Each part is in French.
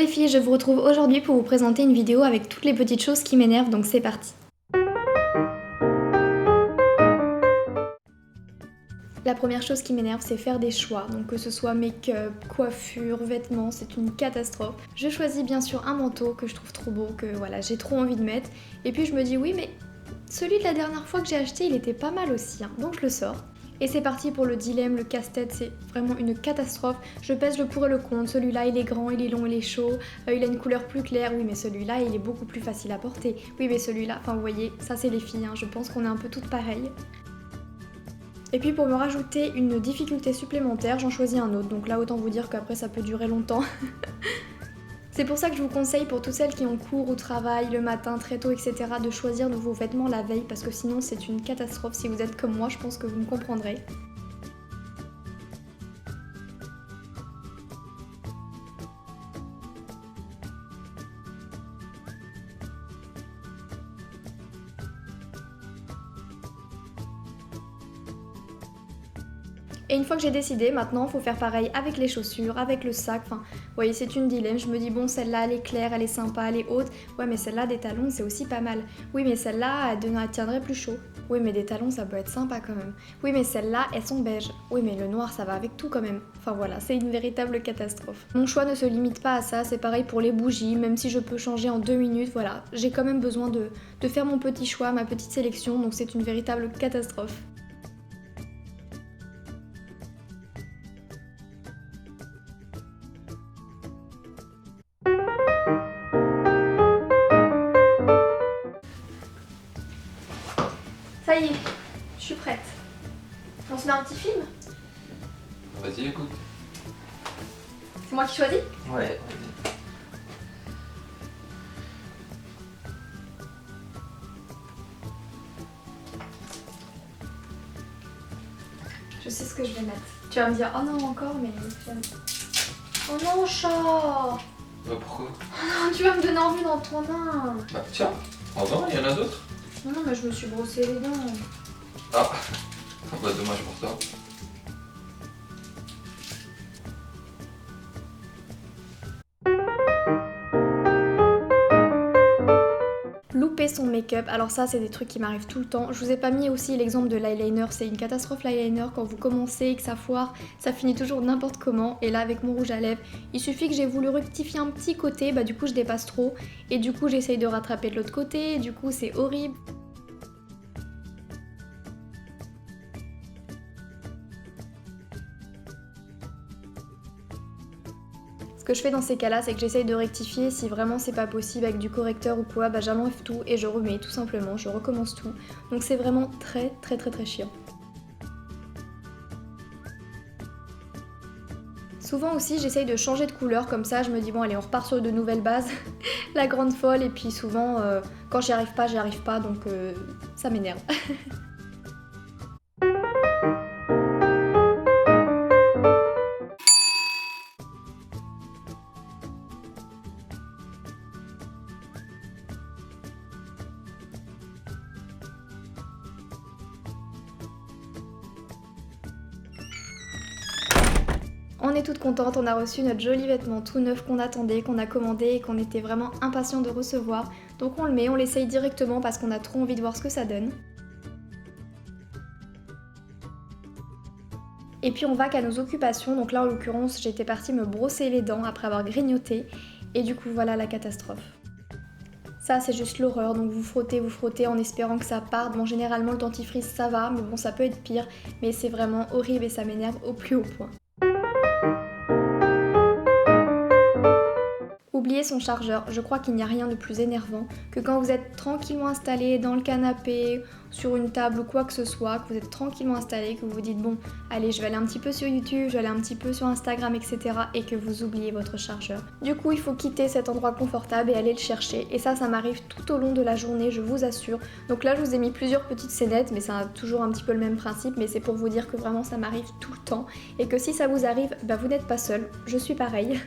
filles, je vous retrouve aujourd'hui pour vous présenter une vidéo avec toutes les petites choses qui m'énervent, donc c'est parti. La première chose qui m'énerve, c'est faire des choix, donc que ce soit make-up, coiffure, vêtements, c'est une catastrophe. Je choisis bien sûr un manteau que je trouve trop beau, que voilà, j'ai trop envie de mettre, et puis je me dis oui mais celui de la dernière fois que j'ai acheté, il était pas mal aussi, hein. Donc je le sors. Et c'est parti pour le dilemme, le casse-tête, c'est vraiment une catastrophe. Je pèse le pour et le contre, celui-là il est grand, il est long, il est chaud, il a une couleur plus claire, oui mais celui-là il est beaucoup plus facile à porter, oui mais celui-là, enfin vous voyez, ça c'est les filles, hein. Je pense qu'on est un peu toutes pareilles. Et puis pour me rajouter une difficulté supplémentaire, j'en choisis un autre, donc là autant vous dire qu'après ça peut durer longtemps. C'est pour ça que je vous conseille pour toutes celles qui ont cours ou travaillent le matin très tôt, etc. de choisir de vos vêtements la veille parce que sinon c'est une catastrophe. Si vous êtes comme moi, je pense que vous me comprendrez. Et une fois que j'ai décidé, maintenant, il faut faire pareil avec les chaussures, avec le sac. Enfin, vous voyez, c'est une dilemme. Je me dis, bon, celle-là, elle est claire, elle est sympa, elle est haute. Ouais, mais celle-là, des talons, c'est aussi pas mal. Oui, mais celle-là, elle tiendrait plus chaud. Oui, mais des talons, ça peut être sympa quand même. Oui, mais celles-là, elles sont beiges. Oui, mais le noir, ça va avec tout quand même. Enfin voilà, c'est une véritable catastrophe. Mon choix ne se limite pas à ça, c'est pareil pour les bougies, même si je peux changer en 2 minutes, voilà. J'ai quand même besoin de faire mon petit choix, ma petite sélection, donc c'est une véritable catastrophe. Ça y est, je suis prête. On se met un petit film? Vas-y, écoute. C'est moi qui choisis? Ouais. Je sais ce que je vais mettre. Tu vas me dire, oh non, encore, mais... Oh non, chat! Oh Bah pourquoi? non, tu vas me donner envie dans ton main. Bah tiens, en vent, il y en a d'autres. Non, non, mais je me suis brossé les dents. Ah, bah dommage pour toi. Louper son make-up, alors ça c'est des trucs qui m'arrivent tout le temps. Je vous ai pas mis aussi l'exemple de l'eyeliner, c'est une catastrophe l'eyeliner, quand vous commencez et que ça foire, ça finit toujours n'importe comment. Et là avec mon rouge à lèvres, il suffit que j'ai voulu rectifier un petit côté, bah du coup je dépasse trop. Et du coup j'essaye de rattraper de l'autre côté, et du coup c'est horrible. Ce que je fais dans ces cas-là, c'est que j'essaye de rectifier. Si vraiment c'est pas possible avec du correcteur ou quoi, bah j'enlève tout et je remets tout simplement, je recommence tout. Donc c'est vraiment très chiant. Souvent aussi j'essaye de changer de couleur comme ça, je me dis bon allez on repart sur de nouvelles bases, la grande folle et puis souvent quand j'y arrive pas donc ça m'énerve. On est toutes contentes, on a reçu notre joli vêtement tout neuf qu'on attendait, qu'on a commandé et qu'on était vraiment impatients de recevoir. Donc on le met, on l'essaye directement parce qu'on a trop envie de voir ce que ça donne. Et puis on va qu'à nos occupations, donc là en l'occurrence j'étais partie me brosser les dents après avoir grignoté et du coup voilà la catastrophe. Ça c'est juste l'horreur, donc vous frottez en espérant que ça parte. Bon généralement le dentifrice ça va, mais bon ça peut être pire, mais c'est vraiment horrible et ça m'énerve au plus haut point. Oubliez son chargeur, je crois qu'il n'y a rien de plus énervant que quand vous êtes tranquillement installé dans le canapé, sur une table ou quoi que ce soit, que vous êtes tranquillement installé, que vous vous dites bon, allez je vais aller un petit peu sur YouTube, je vais aller un petit peu sur Instagram, etc. et que vous oubliez votre chargeur. Du coup il faut quitter cet endroit confortable et aller le chercher et ça m'arrive tout au long de la journée, je vous assure. Donc là je vous ai mis plusieurs petites scénettes mais c'est toujours un petit peu le même principe, mais c'est pour vous dire que vraiment ça m'arrive tout le temps et que si ça vous arrive, bah vous n'êtes pas seul, je suis pareille.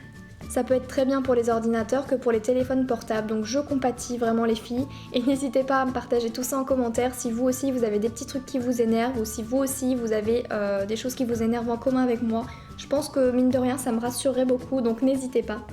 Ça peut être très bien pour les ordinateurs que pour les téléphones portables, donc je compatis vraiment les filles. Et n'hésitez pas à me partager tout ça en commentaire si vous aussi vous avez des petits trucs qui vous énervent ou si vous aussi vous avez des choses qui vous énervent en commun avec moi. Je pense que mine de rien ça me rassurerait beaucoup, donc n'hésitez pas.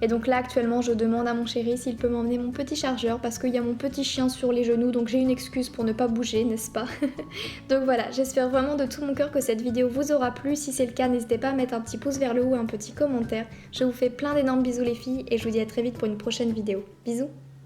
Et donc là actuellement je demande à mon chéri s'il peut m'emmener mon petit chargeur parce qu'il y a mon petit chien sur les genoux, donc j'ai une excuse pour ne pas bouger, n'est-ce pas? Donc voilà, j'espère vraiment de tout mon cœur que cette vidéo vous aura plu. Si c'est le cas, n'hésitez pas à mettre un petit pouce vers le haut et un petit commentaire. Je vous fais plein d'énormes bisous les filles et je vous dis à très vite pour une prochaine vidéo. Bisous!